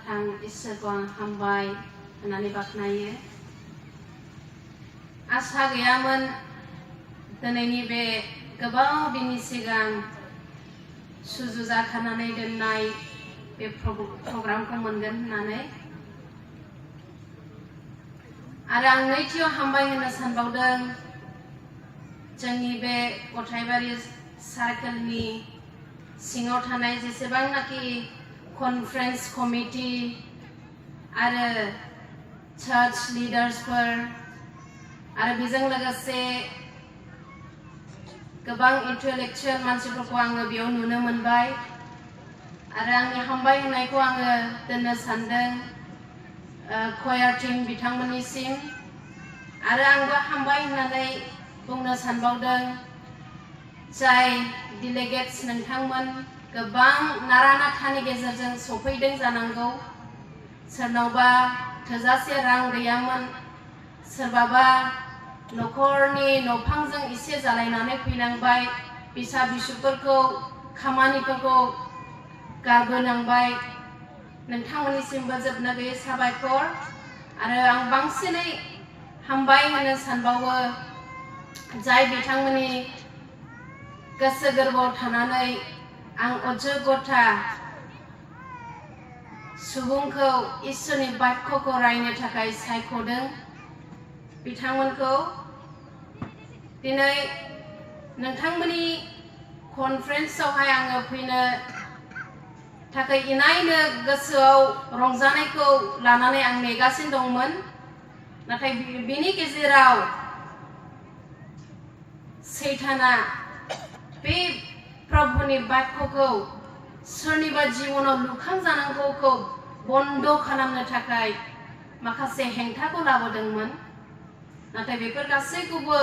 गोथां इसोरखौ आं हामबाय होननानै बाख्नायो। आसा गैयामोन दिनैनि बे गोबाव दिननि सिगां सुजुजाखानानै दोननाय बे प्रग्रामखौ मोनगोन होननानै। आरो आं नैथियाव हामबाय होननो सानबावदों जोंनि बे गथायबारि सार्केलनि सिङाव थानाय जेसेबांनाखि कनफारेन्स कमिटि आरो चार्च लिडार्सफोर आरो बेजों लोगोसे गोबां इन्टेलेक्चुएल मानसिफोरखौ आङो बेयाव नुनो मोनबाय। आरो आंनि हामबाय होननायखौ आङो दोननो सानदों कयार टीम बिथांमोननिसिम। आरो आंबो हामबाय होननानै बुंनो सानबावदों जाय डेलिगेट्स नोंथांमोन गोबां नारा-नाथानि गेजेरजों सफैदों जानांगौ। सोरनावबा थोजासे रां गैयामोन, सोरबाबा न'खरनि न'फांजों एसे जालायनानै फैनांबाय, फिसा-फिसौफोरखौ खामानिफोरखौ गारबोनांबाय। नोंथांमोननिसिमबो जोबनो गैयै साबायखर। आरो आं बांसिनै हामबाय होननो सानबावो जाय बिथांमोननि गोसो गोरबोआव थानानै आं अजगथा सुबुंखौ इसोरनि बाक्यखौ रायनो थाखाय सायख'दों। बिथांमोनखौ दिनै नोंथांमोननि कनफारेन्सआवहाय आङो फैनो थाखाय इनायनो गोसोआव रंजानायखौ लानानै आं नेगासिनो दंमोन। नाथाय बेनि गेजेराव सैताना बे प्रभुनि बाक्यखौ सोरनिबा जिबनाव लुखांजानांगौखौ बन्द खालामनो थाखाय माखासे हेंथाखौ लाबोदोंमोन। नाथाय बेफोर गासैखौबो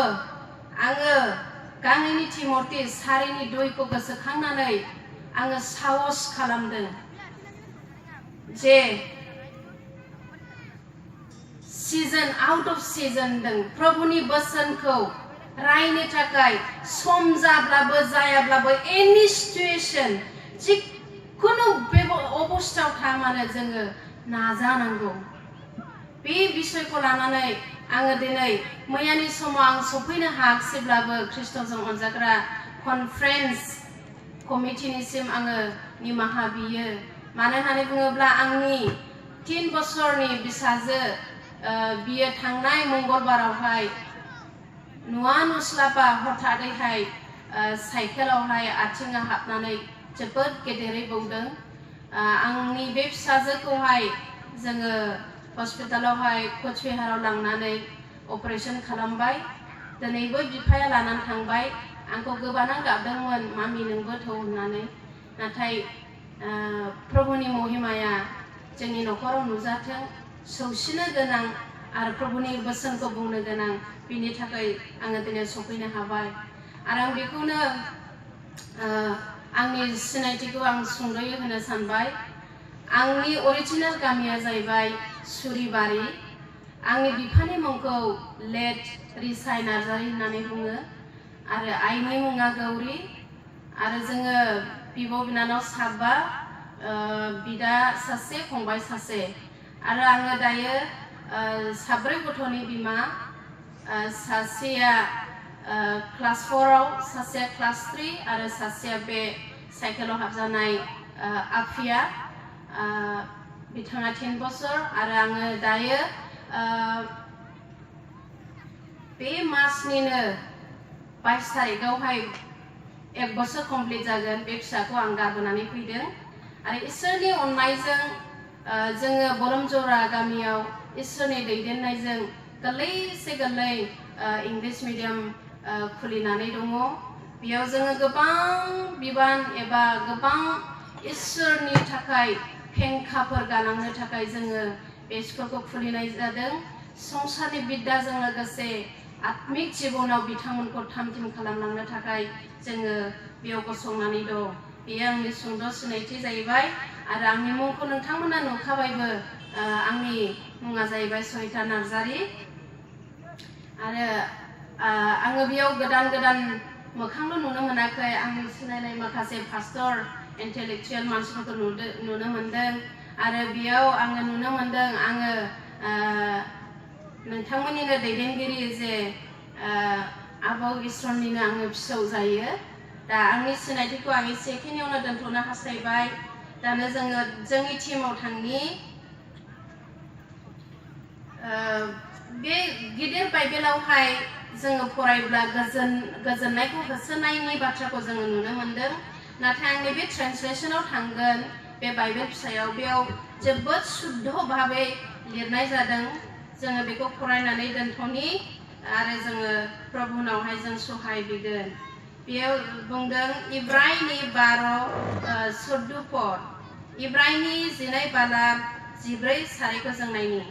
आङो गांनैनि तिमथि 4:2 गोसोखांनानै आङो साहस खालामदों जे सीजन आउट अफ सीजन दं प्रभुनि बोसोनखौ रायनो थाखाय सम जाब्लाबो जायाब्लाबो एनी सिचुएशन जिखुनु अबस्थायाव था मानो जोङो नाजानांगौ। बे बिषयखौ लानानै आङो दिनै मैयानि समाव आं सफैनो हायाखैब्लाबो ख्रिस्ट'जों अनजाग्रा कनफारेन्स कमिटिनिसिम आङो निमाहा बियो। मानो होननानै बुङोब्ला आंनि 3 बोसोरनि फिसाजो बियो थांनाय मंगलबारावहाय नुवा नुस्लाबा हथादैहाय साइकेलावहाय आथिङा हाबनानै जोबोद गेदेरै बौदों। आंनि बे फिसाजोखौहाय जोङो हस्पिटालावहाय कचबिहाराव लांनानै अपारेशन खालामबाय। दिनैबो बिफाया लानानै थांबाय। आंखौ गोबाना गाबदोंमोन मामि नोंबो थौ होननानै। नाथाय प्रभुनि महिमाया जोंनि न'खराव नुजाथों, सौसिनो गोनां आरो प्रभुनि बोसोनखौ बुंनो गोनां, बिनि थाखाय आङो दिनै सफैनो हाबाय। आरो आं बेखौनो आंनि सिनायथिखौ आं सुंद'यै होनो सानबाय। आंनि अरिजिनेल गामिया जाहैबाय सुरिबारि। आंनि बिफानि मुंखौ लेट रिसाय नार्जारि होननानै बुङो आरो आइनि मुङा गौरी। आरो जोङो बिब' बिनानाव 7, बिदा सासे फंबाय सासे। आरो आङो दायो 7 गथ'नि बिमा। सासेया क्लास 4आव, सासेया क्लास 3 आरो सासेया बे साइकेलाव हाबजानाय आफिया। बिथाङा 10 बोसोर। आरो आङो दायो बे मासनिनो 22 तारिखआवहाय 1 बोसोर कमप्लिट जागोन। बे फिसाखौ आं गारबोनानै फैदों। आरो इसोरनि अननायजों जोङो बरमजरा गामियाव इसोरनि दैदेननायजों गोरलैसे गोरलै इंलिश मिडियाम खुलिनानै दङ। बेयाव जोङो गोबां बिबान एबा गोबां इसोरनि थाखाय फेंखाफोर गालांनो थाखाय जोङो बे स्कुलखौ खुलिनाय जादों। संसारनि बिद्दाजों लोगोसे आत्मिक जिबनाव बिथांमोनखौ थाम-थिम खालामलांनो थाखाय जोङो बेयाव गसंनानै दं। बेयो आंनि सुंद' सिनायथि जाहैबाय। आरो आंनि मुंखौ नोंथांमोना नुखाबायबो। आंनि मुङा जाहैबाय सहिता नार्जारि। आरो आङो बेयाव गोदान गोदान मोखांल' नुनो मोनाखै। आंनि सिनायनाय माखासे पास्टर इन्टेलेक्चुएल मानसिफोरखौ नुनो मोनदों। आरो बेयाव आङो नुनो मोनदों आङो नोंथांमोननिनो दैदेनगिरि जे आबौ इसरनिनो आङो फिसौ जायो दा आंनि सिनायथिखौ आं एसेखिनियावनो दोनथ'नो हास्थायबाय दानो जोङो जोंनि टिमाव थांनि बे गिदिर बाइबेलावहाय जोङो फरायब्ला गोजोननायखौ होसोनायनि बाथ्राखौ जोङो नुनो मोनदों नाथाय आं नैबे ट्रेन्सलेसनाव थांगोन बे बाइबेल फिसायाव बेयाव जोबोद शुद्ध भाबै लिरनाय जादों जोङो बेखौ फरायनानै दोनथ'नि आरो जोङो प्रभुनावहाय जों सहाय बिगोन बेयाव बुंदों इब्रायनि 12:14 पद इब्रायनि 12 बालाब 14 सारिखौ जों नायनि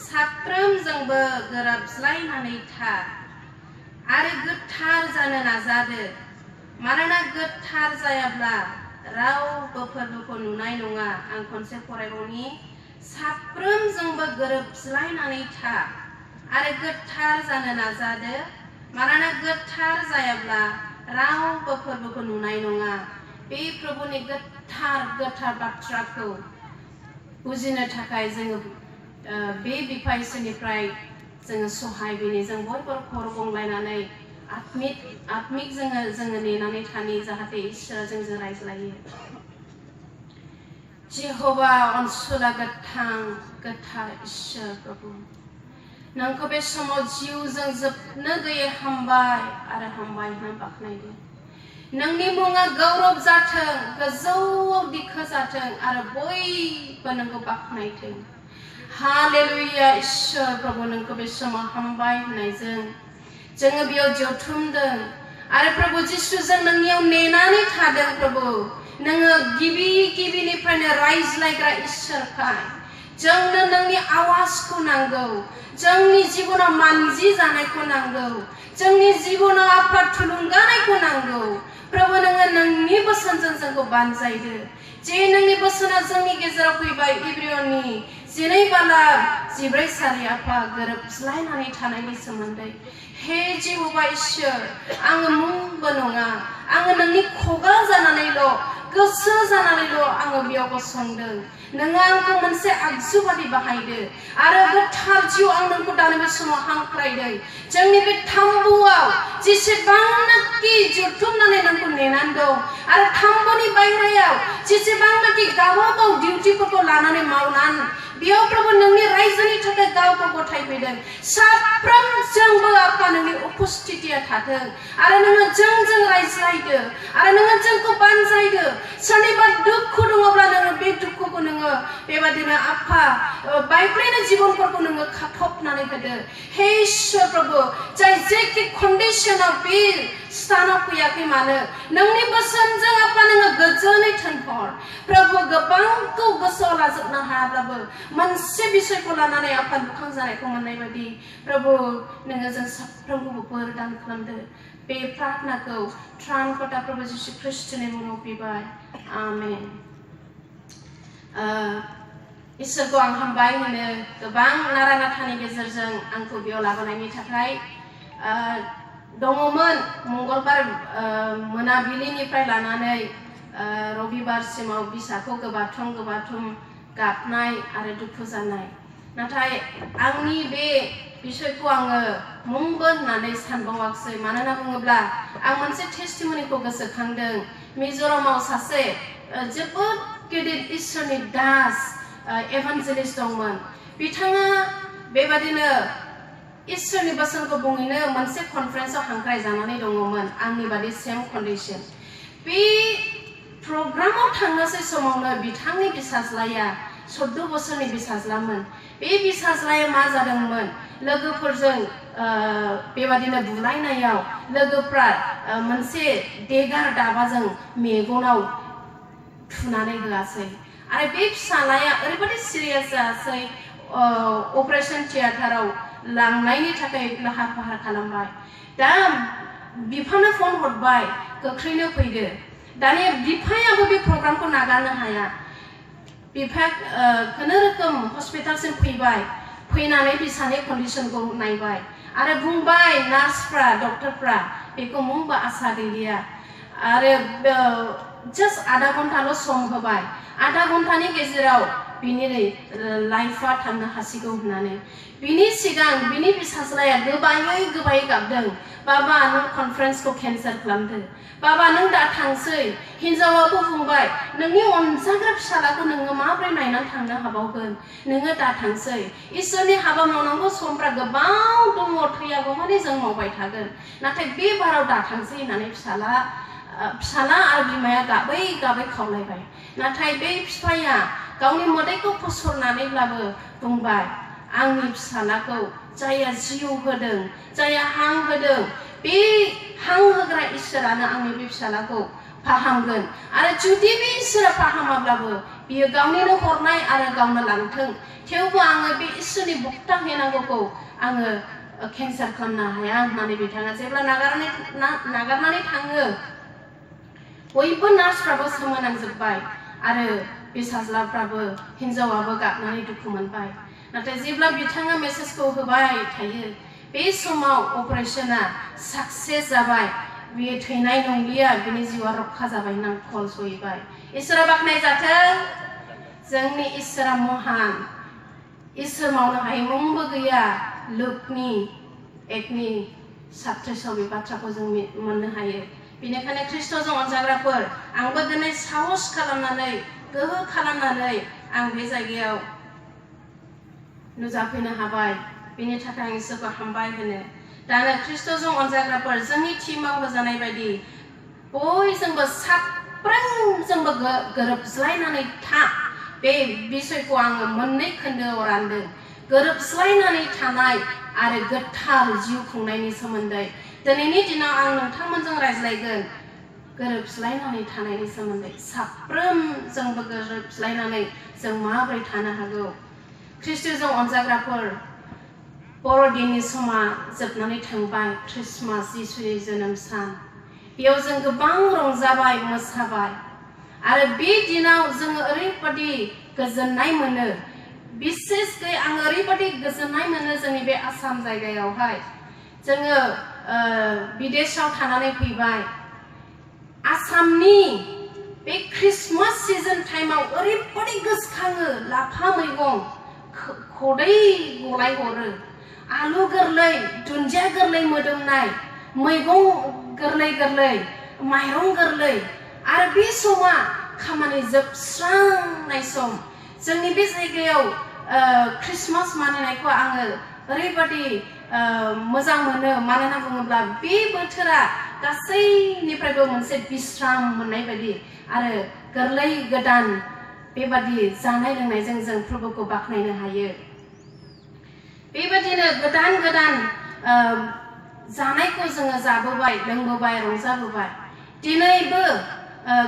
साफ्रोमजोंबो गोरोबज्लायनानै था आरो गोथार जानो नाजादो मानोना गोथार जायाब्ला रावबो फोरबोखौ नुनाय नङा आं खनसे फरायबावनि साफ्रोमजोंबो गोरोबज्लायनानै था आरो गोथार जानो नाजादो मानोना गोथार जायाब्ला रावबो फोरबोखौ नुनाय नङा बे प्रभुनि गोथार बाथ्राखौ बुजिनो थाखाय जोङो बे बिफा इसोरनिफ्राय जोङो सहाय बिनि जों बयबो खर गंलायनानै आत्मिक जोङो नेनानै थानि जाहाथे इसोरा जोंजों रायज्लायो जेहोवा अनसुला गोथार इसोर प्रभु नोंखौ बे समाव जिउजों जोबनो गैयै हामबाय आरो हामबाय होनना बाख्नायदों नोंनि मुङा गौरब जाथों गोजौआव दिखो जाथों आरो बयबो नोंखौ बाख्नायथों हालेलुया इसोर प्रभु नोंखौ बे समाव हामबाय होननायजों जोङो बेयाव जथुमदों आरो प्रभु जिसु जों नोंनियाव नेनानै थादों प्रभु नोङो गिबिनिफ्रायनो रायज्लायग्रा इसोरखाय जोंनो नोंनि आवाजखौ नांगौ जोंनि जिबनाव मानजि जानायखौ नांगौ जोंनि जिबनाव आफाद थुलुंगानायखौ नांगौ प्रभु नोङो नोंनि बोसोनजों जोंखौ बानजायदो जे नोंनि बोसोना जोंनि गेजेराव फैबाय इब्रियनि 12 बालाब 14 सारि आफा गोरोबज्लायनानै थानायनि सोमोन्दै हे जेहोवा इसोर आङो मुंबो नङा आङो नोंनि खुगा जानानैल' गोसो जानानैल' आङो बेयाव गसंदों नोङो आंखौ मोनसे आगजु बादि बाहायदो आरो गोथार जिउ आं नोंखौ दानो बे समाव हांख्रायदों जोंनि बे थाम्बुआव जेसेबांनाखि जुथुमनानै नोंखौ नेनानै दं आरो थाम्बुनि बायह्रायाव जेसेबांनाखि गावबागाव डिउटिफोरखौ लानानै मावनानै बेयाव प्रभु नोंनि रायजोनि थाखाय गावखौ गथायफैदों साफ्रोमजोंबो आफा नोंनि उपस्थितिया थाथों आरो नोङो जोंजों रायज्लायदो आरो नोङो जोंखौ बानजायदो सोरनिबा दुखु दङब्ला नोङो बे दुखुखौ नोङो बेबादिनो आफा बायफ्लेनाय जिबनफोरखौ नोङो खाथबनानै होदो हे इसोर प्रभु जाय जेखि कन्डिशनाव बे स्थानाव फैयाखै मानो नोंनि बोसोनजों आफा नोङो गोजोनै थोनहर प्रभु गोबांखौ गोसोआव लाजोबनो हायाब्लाबो मोनसे बिषयखौ लानानै आफा दुखां जानायखौ मोननाय बायदि प्रभु नोङो जों साफ्रोमखौबो बोर दान खालामदो बे प्रार्थनाखौ त्राणकर्ता प्रभु जिसु ख्रीष्टनि मुङाव बिबाय आमेन इसोरखौ आं हामबाय होनो गोबां नारा नाथानि गेजेरजों आंखौ बेयाव लाबोनायनि थाखाय दङमोन मंगलबार मोनाबिलिनिफ्राय लानानै रबिबारसिमाव बिसाखौ गोबाथुम गाबनाय आरो दुखु जानाय नाथाय आंनि बे बिषयखौ आङो मुंबो होननानै सानबावाखै मानोना बुङोब्ला आं मोनसे टेस्टिमनिखौ गोसोखांदों मिजोरामाव सासे जोबोद गिदिर इसोरनि दास एभान्जेलिस्ट दंमोन बिथाङा बेबादिनो इसोरनि बोसोनखौ बुंहैनो मोनसे कनफारेन्सआव हांख्राय जानानै दङमोन आंनि बादि सेम कन्डिशन बे प्रग्रामाव थांनोसै समावनो बिथांनि बिसाज्लाया 14 बोसोरनि बिसाज्लामोन बे बिसाज्लाया मा जादोंमोन लोगोफोरजों बेबादिनो बुलायनायाव लोगोफ्रा मोनसे देगार दाबाजों मेगनाव थुनानै होआसै आरो बे फिसालाया ओरैबादि सिरियास जासै अपारेशन थियेटाराव लांनायनि थाखाय लाहार फाहार खालामबाय दा बिफानो फन हरबाय गोख्रैनो फैदो दानिया बिफायाबो बे प्रग्रामखौ नागारनो हाया बिफाया खुनुरुखुम हस्पिटालसिम फैबाय फैनानै बिसानि कन्डिशनखौ नायबाय आरो बुंबाय नार्सफ्रा डक्टरफ्रा बेखौ मुंबो आसा गैलिया आरो जास्ट आधा घन्टाल' सम होबाय आधा घन्टानि गेजेराव बिनि लाइफआ थांनो हासिगौ होननानै बिनि सिगां बिनि फिसाज्लाया गोबायै गाबदों बाबा नों कनफारेन्सखौ केन्सेल खालामदो बाबा नों दा थांसै हिनजावाबो बुंबाय नोंनि अनजाग्रा फिसालाखौ नोङो माब्रै नायनानै थांनो हाबावगोन नोङो दा थांसै इसोरनि हाबा मावनांगौ समफ्रा गोबां दङ थैयागौ माने जों मावबाय थागोन नाथाय बे बाराव दा थांसै होननानै फिसाला आरो बिमाया गाबै खावलायबाय नाथाय बे बिफाया गावनि मोदैखौ फसरनानैब्लाबो बुंबाय आंनि फिसालाखौ जायहा जिउ होदों जायहा हां होदों बे हां होग्रा इसोरानो आंनि बे फिसालाखौ फाहामगोन आरो जुदि बे इसोरा फाहामाब्लाबो बियो गावनिनो हरनाय आरो गावनो लांथों थेवबो आङो बे इसोरनि बक्ता हैनांगौखौ आङो केन्सेल खालामनो हाया होननानै बिथाङा जेब्ला नागारनानै थाङो बयबो नार्सफ्राबो सोमोनांजोब्बाय आरो फिसाज्लाफ्राबो हिनजावाबो गाबनानै दुखु मोनबाय नाथाय जेब्ला बिथाङा मेसेजखौ होबाय थायो बे समाव अपारेशना साक्सेस जाबाय बियो थैनाय नंलिया बिनि जिउआ रक्षा जाबाय होनना कल सहैबाय इसोरा बाख्नाय जाथों जोंनि इसोरा महान इसोर मावनो हायै मुंबो गैया लुकनि 1:37 बे बाथ्राखौ जों मोननो हायो बेनिखायनो ख्रिस्ट'जों अनजाग्राफोर आंबो दिनै साहस खालामनानै गोहो खालामनानै आं बे जायगायाव नुजाफैनो हाबाय बेनि थाखाय आं इसोरखौ हामबाय होनो दानो ख्रिस्ट'जों अनजाग्राफोर जोंनि टिमाव होजानाय बायदि बयजोंबो साफ्रोमजोंबो गोरोबज्लायनानै था बे बिसयखौ आङो मोननै खोन्दोआव रानदों गोरोबज्लायनानै थानाय आरो गोथार जिउ खुंनायनि सोमोन्दै दिनैनि दिनाव आं नोंथांमोनजों रायज्लायगोन गोरोबज्लायनानै थानायनि सोमोन्दै साफ्रोमजोंबो गोरोबज्लायनानै जों माबोरै थानो हागौ ख्रिस्ट'जों अनजाग्राफोर बर'दिननि समा जोबनानै थांबाय ख्रिस्टमास जिसुनि जोनोम सान बेयाव जों गोबां रंजाबाय मोसाबाय आरो बे दिनाव जोङो ओरैबादि गोजोननाय मोनो बिसेसकै आं ओरैबादि गोजोननाय मोनो जोंनि बे आसाम जायगायावहाय जोङो बिदेशआव थानानै फैबाय आसामनि बे ख्रिस्टमास सिजन टाइमाव ओरैबादि गोसोखाङो लाफा मैगं खदै गलाय हरो आलु गोरलै दुन्दिया गोरलै मोदोमनाय मैगं गोरलै माइरं गोरलै आरो बे समा खामानि जोबस्रांनाय सम जोंनि बे जायगायाव ख्रिस्टमास मानिनायखौ आङो ओरैबादि मोजां मोनो मानोना बुङोब्ला बे बोथोरा गासैनिफ्रायबो मोनसे बिश्राम मोननाय बायदि आरो गोरलै गोदान बेबादि जानाय लोंनायजों जों फोरबोखौ बाख्नायनो हायो बेबादिनो गोदान जानायखौ जोङो जाबोबाय लोंबोबाय रंजाबोबाय दिनैबो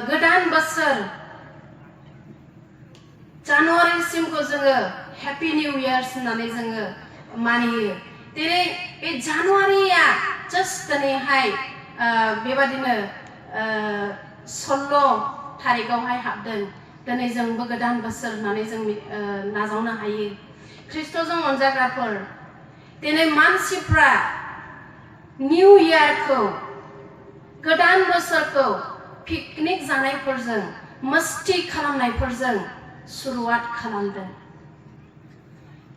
गोदान बोसोर जानुवारिसिमखौ जोङो हेपि निउ इयार्स होननानै जोङो मानियो दिनै बे जानुवारिया जास्ट दिनैहाय बेबादिनो 16 थारिखआवहाय हाबदों दिनै जोंबो गोदान बोसोर होननानै जों नाजावनो हायो ख्रिस्ट'जों अनजाग्राफोर दिनै मानसिफ्रा निउ इयारखौ गोदान बोसोरखौ पिकनिक जानायफोरजों मस्ती खालामनायफोरजों सुरुवात खालामदों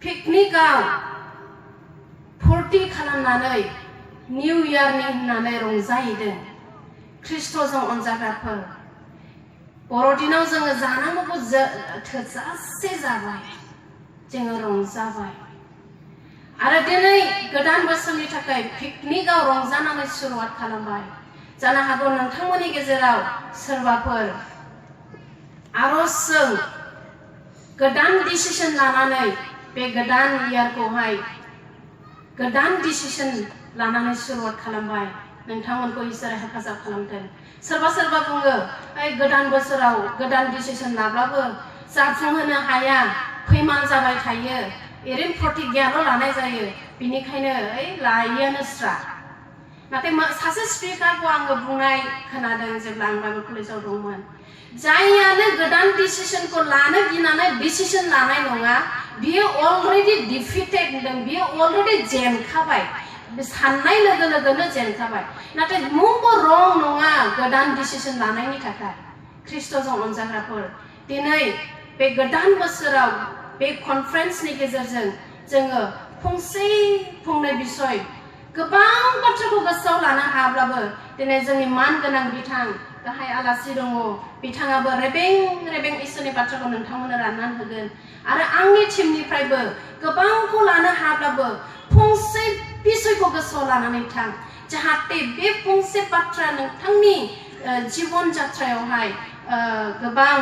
पिकनिकआव फुर्ति खालामनानै निउ इयारनि होननानै रंजाहैदों ख्रिस्ट'जों अनजाग्राफोर बर'दिनाव जोङो जानांगौखौ थोजासे जाबाय जोङो रंजाबाय आरो दिनै गोदान बोसोरनि थाखाय पिकनिकआव रंजानानै सुरुवात खालामबाय जानो हागौ नोंथांमोननि गेजेराव सोरबाफोर आरजजों गोदान डिसिसन लानानै बे गोदान इयारखौहाय गोदान डिसिसन लानानै सुरुवात खालामबाय नोंथांमोनखौ इसोरा हेफाजाब खालामदों सोरबा बुङो गोदान बोसोराव गोदान डिसिसन लाब्लाबो जाफुंहोनो हाया फैमान जाबाय थायो ओरैनो प्रतिज्ञाल' लानाय जायो बिनिखायनो लायैआनो स्रा नाथाय सासे स्पिकारखौ आङो बुंनाय खोनादों जेब्ला आं बाइबेल कलेजाव दंमोन जाययानो गोदान डिसिसनखौ लानो गिनानै डिसिसन लानाय नङा बियो अलरेडि डिफिटेड होनदों बियो अलरेडि जेनखाबाय साननाय लोगो लोगोनो जेनखाबाय नाथाय मुंबो रं नङा गोदान डिसिसन लानायनि थाखाय ख्रिस्ट'जों अनजाग्राफोर दिनै बे गोदान बोसोराव बे कनफारेन्सनि गेजेरजों जोङो फंनै बिसय गोबां बाथ्राखौ गोसोआव लानो हाब्लाबो दिनै जोंनि मानगोनां बिथां गाहाय आलासि दङ बिथाङाबो रेबें इसोरनि बाथ्राखौ नोंथांमोननो राननानै होगोन आरो आंनि टिमनिफ्रायबो गोबांखौ लानो हाब्लाबो फंसे बिसयखौ गोसोआव लानानै थां जाहाथे बे फंसे बाथ्रा नोंथांनि जीवन जात्रायावहाय गोबां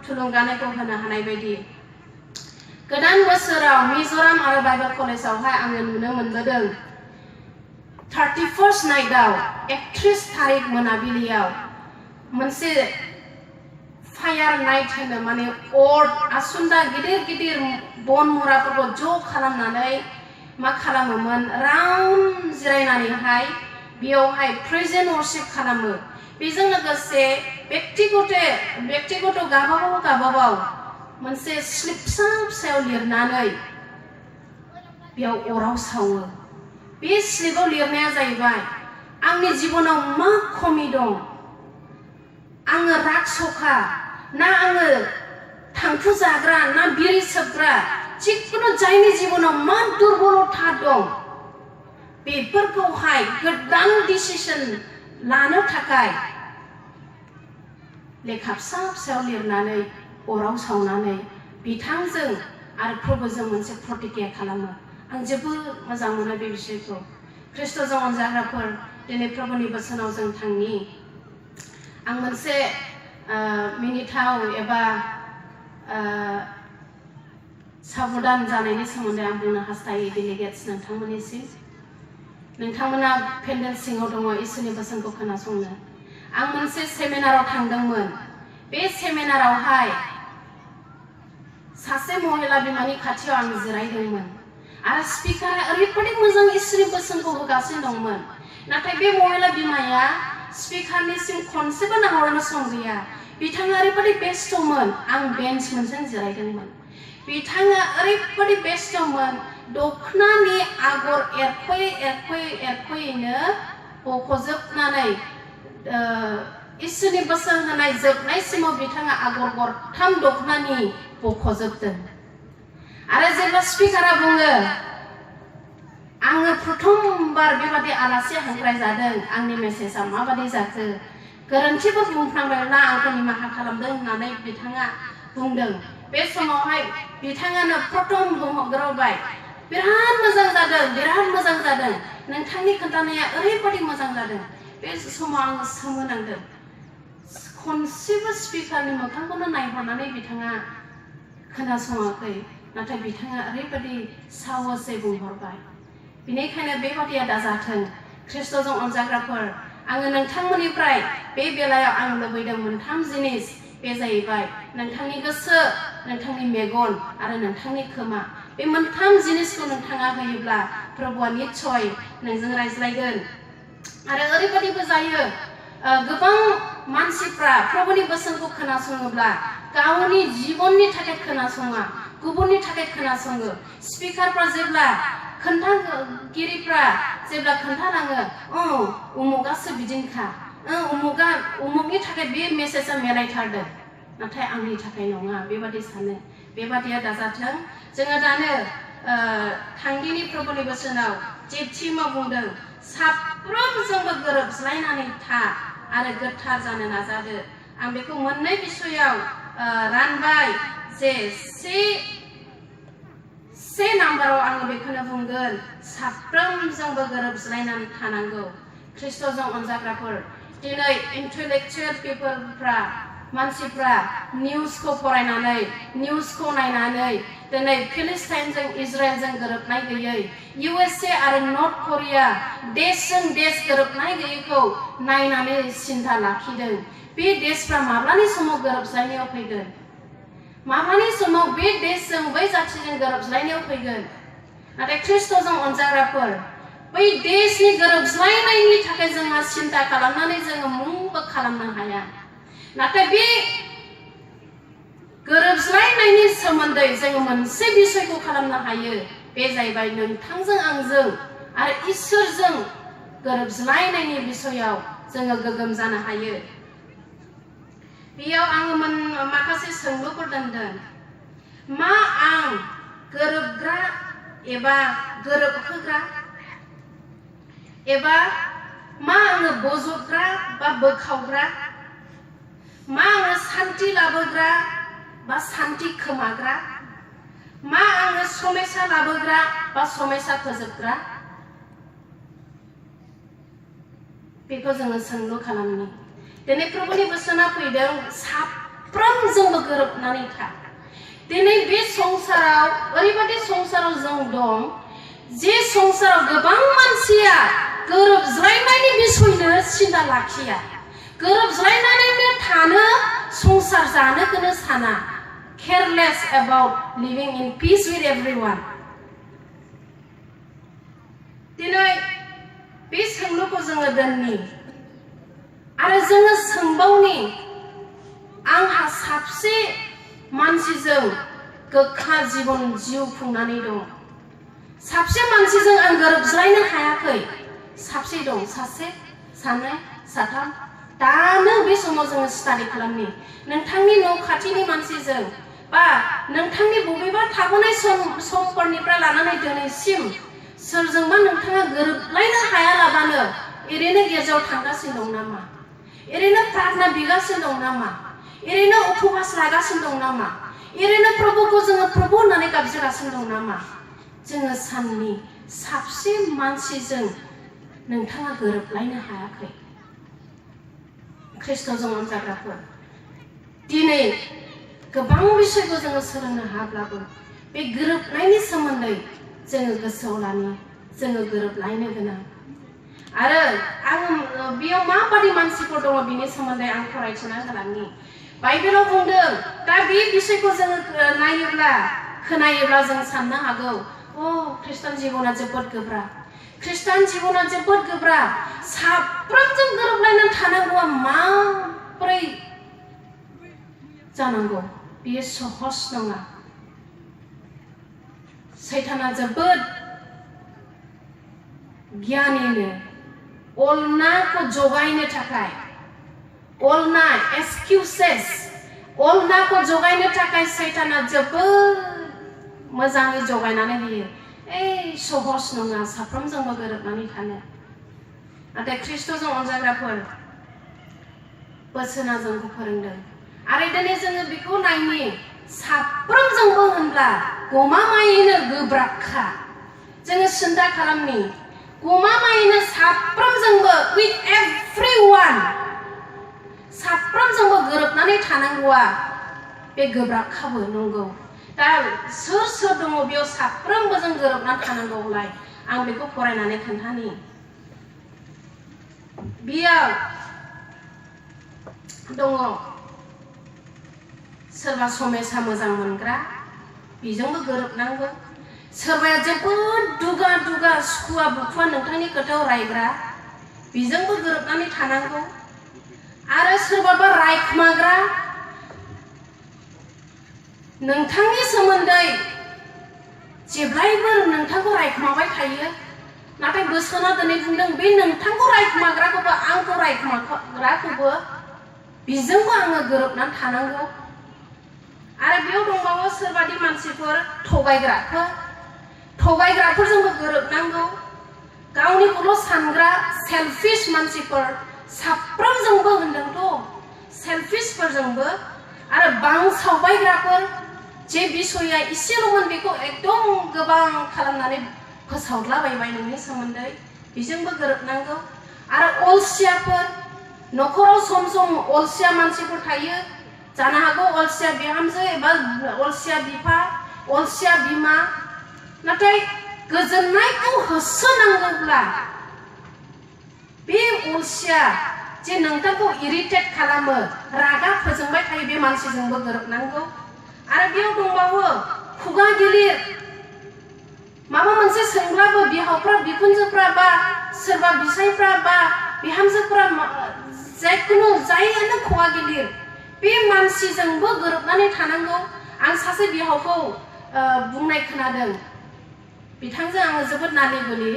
थुलुंगानायखौ होनो हानाय बायदि गोदान बोसोराव मिजोराम आरो बाइबेल कलेजावहाय आङो नुनो मोनबोदों 31st नाइटआव 31 तारिख मोनाबिलियाव मोनसे फायार नाइट होनो माने अर आसुन्दा गिदिर बन मुराफोरखौ ज' खालामनानै मा खालामोमोन राउन्ड जिरायनानैहाय बेयावहाय प्रेजेन्ट वर्शिप खालामो बेजों लोगोसे व्यक्तिगत गाबागाव मोनसे स्लिप फिसायाव लिरनानै बेयाव अराव सावो बे स्लिपआव लिरनाया जाहैबाय आंनि जिबनाव मा खमि दं आङो रागसखा ना आङो थांखु जाग्रा ना बिरि सोबग्रा जिखुनु जायनि जिबनाव मा दुर्बलता दं बेफोरखौहाय गोदान डिसिसन लानो थाखाय लेखा फिसायाव लिरनानै अराव सावनानै बिथांजों आरो प्रभुजों मोनसे प्रतिज्ञा खालामो आं जोबोद मोजां मोनो बे बिषयखौ ख्रिस्ट'जों अनजाग्राफोर दिनै प्रभुनि बोसोनाव जों थांनि आं मोनसे मिनिथाव एबा साबधान जानायनि सोमोन्दै आं बुंनो हास्थायो डेलिगेट्स नोंथांमोना पेन्डेल सिङाव दङ इसोरनि बोसोनखौ खोनासंनो आं मोनसे सेमिनाराव थांदोंमोन बे सेमिनारावहाय सासे महिला बिमानि खाथियाव आं जिरायदोंमोन आरो स्पिकारा ओरैबायदि मोजां इसोरनि बोसोनखौ होगासिनो दंमोन नाथाय बे महिला बिमाया स्पिकारनिसिम खनसेबो नाहरनो सम गैया बिथाङा ओरैबायदि बेस्थ'मोन आं बेन्च मोनसे जिरायदोंमोन बिथाङा ओरैबायदि बेस्थ'मोन दखनानि आगर एरख'यैनो बख'जोबनानै इसोरनि बोसोन होनाय जोबनायसिमाव बिथाङा आगर गरथाम दखनानि बख'जोबदों आरो जेब्ला स्पिकारा बुङो आङो प्रथमबार बेबादि आलासि हांख्रायजादों आंनि मेसेजआ माबादि जाखो गोरोन्थिफोर बुंफ्लांबायब्ला आंखौ निमाहा खालामदों होननानै बिथाङा बुंदों बे समावहाय बिथाङानो प्रथम बुंहरग्रोबाय बिराद मोजां जादों नोंथांनि खोन्थानाया ओरैबादि मोजां जादों बे समाव आङो सोमोनांदों खनसेबो स्पिकारनि मोखांखौनो नायहरनानै बिथाङा खोनासङाखै नाथाय बिथाङा ओरैबादि साहसै बुंहरबाय बेनिखायनो बेबादिया दाजाथों ख्रिस्ट'जों अनजाग्राफोर आङो नोंथांमोननिफ्राय बे बेलायाव आं लुबैदों मोनथाम जिनिस बे जाहैबाय नोंथांनि गोसो नोंथांनि मेगन आरो नोंथांनि खोमा बे मोनथाम जिनिसखौ नोंथाङा होयोब्ला प्रभुआ निस्सय नोंजों रायज्लायगोन आरो ओरैबादिबो जायो गोबां मानसिफ्रा प्रभुनि बोसोनखौ खोनासङोब्ला गावनि जिबननि थाखाय खोनासङा गुबुननि थाखाय खोनासङो स्पिकारफ्रा जेब्ला खोन्थागिरिफ्रा जेब्ला खोन्थालाङो उमुगासो बिदिनोखा उमुगनि थाखाय बे मेसेजआ मेलायथारदों नाथाय आंनि थाखाय नङा बेबादि सानो बेबादिया दाजाथों जोङो दानो थांदिनि प्रभुनि बोसोनाव जेथिमा बुंदों साफ्रोमजोंबो गोरोबज्लायनानै था आरो गोथार जानो नाजादो आं बेखौ मोननै बिसयाव रानबाय जे से नाम्बाराव आङो बेखौनो बुंगोन साफ्रोमजोंबो गोरोबज्लायनानै थानांगौ ख्रिस्ट'जों अनजाग्राफोर दिनै इन्टेलेक्चुवेल पिपलफ्रा मानसिफ्रा निउसखौ फरायनानै निउसखौ नायनानै दिनै फिलिस्टाइनजों इजराइलजों गोरोबनाय गैयै USA आरो नर्थ करिया देशजों देश गोरोबनाय गैयैखौ नायनानै सिन्था लाखिदों बे देशफ्रा माब्लानि समाव गोरोबज्लायनायाव फैगोन माब्लानि समाव बे देशजों बै जाथिजों गोरोबज्लायनायाव फैगोन नाथाय ख्रिस्ट'जों अनजाग्राफोर बै देशनि गोरोबज्लायनायनि थाखाय जोंहा सिन्था खालामनानै जोङो मुंबो खालामनो हाया नाथाय बे गोरोबज्लायनायनि सोमोन्दै जोङो मोनसे बिसयखौ खालामनो हायो बे जाहैबाय नोंथांजों आंजों आरो इसोरजों गोरोबज्लायनायनि बिसयाव जोङो गोगोम जानो हायो बेयाव आङो माखासे सोंलुफोर दोनदों मा आं गोरोबग्रा एबा गोरोबहोग्रा एबा मा आङो बजबग्रा बा बोखावग्रा मा आङो सान्थि लाबोग्रा बा सान्थि खोमाग्रा मा आङो समयसा लाबोग्रा बा समयसा फोजोबग्रा बेखौ जोङो सोंलु खालामनि दिनै प्रभुनि बोसोना फैदों साफ्रोमजोंबो गोरोबनानै था दिनै बे संसाराव ओरैबायदि संसाराव जों दं जे संसाराव गोबां मानसिया गोरोबज्लायनायनि बिसयनो सिन्था लाखिया गोरोबज्लायनानैनो थानो संसार जानोखौनो साना careless about living in peace with everyone दिनै बे सोंलुखौ जोङो दोननि आरो जोङो सोंबावनि आंहा साबसे मानसिजों गोख्रा जीवन जिउ खुंनानै दं साबसे मानसिजों आं गोरोबज्लायनो हायाखै साबसे दं सासे सानै साथाम दानो बे समाव जोङो स्टाडि खालामनि नोंथांनि न' खाथिनि मानसिजों बा नोंथांनि बबेबा थाबोनाय समफोरनिफ्राय लानानै दिनैसिम सोरजोंबा नोंथाङा गोरोबलायनो हायालाबानो ओरैनो गेजेराव थांगासिनो दं नामा ओरैनो प्रार्थना बिगासिनो दं नामा ओरैनो उपवास लागासिनो दं नामा ओरैनो प्रभुखौ जोङो प्रभु होननानै गाबज्रिगासिनो दं नामा जोङो साननि साबसे मानसिजों नोंथाङा गोरोबलायनो हायाखै ख्रिस्ट'जों अनजाग्राफोर दिनै गोबां बिसयखौ जोङो सोलोंनो हाब्लाबो बे गोरोबनायनि सोमोन्दै जोङो गोसोआव लानि जोङो गोरोबलायनो गोनां आरो आं बेयाव माबादि मानसिफोर दङ बिनि सोमोन्दै आं फरायथिना होलांनि बाइबेलाव बुंदों दा बे बिसयखौ जोङो नायोब्ला खोनायोब्ला जों साननो हागौ ख्रिस्टान जिबना जोबोद गोब्राब ख्रिस्टान जिबना जोबोद गोब्राब साफ्रोमजों गोरोबलायनानै थानांगौआ माबोरै जानांगौ बेयो सहज नङा सैताना जोबोद गियानिनो अलनाखौ जगायनो थाखाय अलना एक्सकिउसेस अलनाखौ जगायनो थाखाय सैताना जोबोद मोजाङै जगायनानै होयो सहज नङा साफ्रोमजोंबो गोरोबनानै थानो नाथाय ख्रिस्ट'जों अनजाग्राफोर बोसोना जोंखौ फोरोंदों आरो दिनै जोङो बेखौ नायनि साफ्रोमजोंबो होनब्ला गमामायैनो गोब्राबखा जोङो सिन्था खालामनि गमामायैनो साफ्रोमजोंबो with everyone साफ्रोमजोंबो गोरोबनानै थानांगौआ बे गोब्राबखाबो नंगौ दा सोर सोर दङ बेयाव साफ्रोमबो जों गोरोबनानै थानांगौलाय आं बेखौ फरायनानै खोन्थानि बेयाव दङ सोरबा समयसा मोजां मोनग्रा बेजोंबो गोरोबनांगौ सोरबाया जोबोद दुगा दुगा सुखुवा बुखुवा नोंथांनि खोथायाव रायग्रा बेजोंबो गोरोबनानै थानांगौ आरो सोरबाबा रायखुमाग्रा नोंथांनि सोमोन्दै जेब्लायबो नोंथांखौ रायखुमाबाय थायो नाथाय बोसोना दिनै बुंदों बे नोंथांखौ रायखुमाग्राखौबो आंखौ रायखुमाग्राखौबो बेजोंबो आङो गोरोबनानै थानांगौ आरो बेयाव दंबावो सोरबादि मानसिफोर थगायग्राफोरजोंबो गोरोबनांगौ गावनिखौल' सानग्रा सेल्फिश मानसिफोर साफ्रोमजोंबो होनदोंथ' सेल्फिशफोरजोंबो आरो बांसावबायग्राफोर जे बिसया इसेल'मोन बेखौ एकदम गोबां खालामनानै फोसावलाबायबाय नोंनि सोमोन्दै बेजोंबो गोरोबनांगौ आरो अलसियाफोर न'खराव सम सम अलसिया मानसिफोर थायो जानो हागौ अलसिया बिहामजो एबा अलसिया बिफा अलसिया बिमा नाथाय गोजोननायखौ होसोनांगौब्ला बे अलसिया जे नोंथांखौ इरिटेट खालामो रागा फोजोंबाय थायो बे मानसिजोंबो गोरोबनांगौ आरो बेयाव दंबावो खुगा गिलिर माबा मोनसे सोंब्लाबो बिहावफ्रा बिखुनजोफ्रा बा सोरबा बिसायफ्रा बा बिहामजोफ्रा जायखुनु जायआनो खुगा गिलिर बे मानसिजोंबो गोरोबनानै थानांगौ आं सासे बिहावखौ बुंनाय खोनादों बिथांजों आङो जोबोद नालिगुलि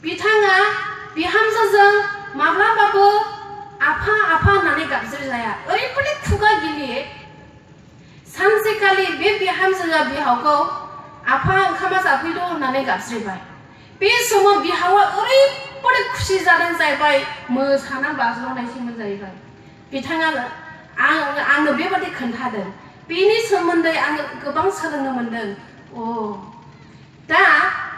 बिथाङा बिहामजोजों माब्लाबाबो आफा आफा होननानै गाबज्रि जाया ओरैबायदि खुगा गिलिर सानसेखालि बे बिहामजोआ बिहावखौ आफा ओंखामा जाफैद' होननानै गाबज्रिबाय। बे समाव बिहावा ओरैबादि खुसि जादों जाहैबाय, मोसाना बाज्ल'नायसोमोन जाहैबाय। बिथाङा आंनो बेबादि खोन्थादों। बेनि सोमोन्दै आङो गोबां सोलोंनो मोनदों। दा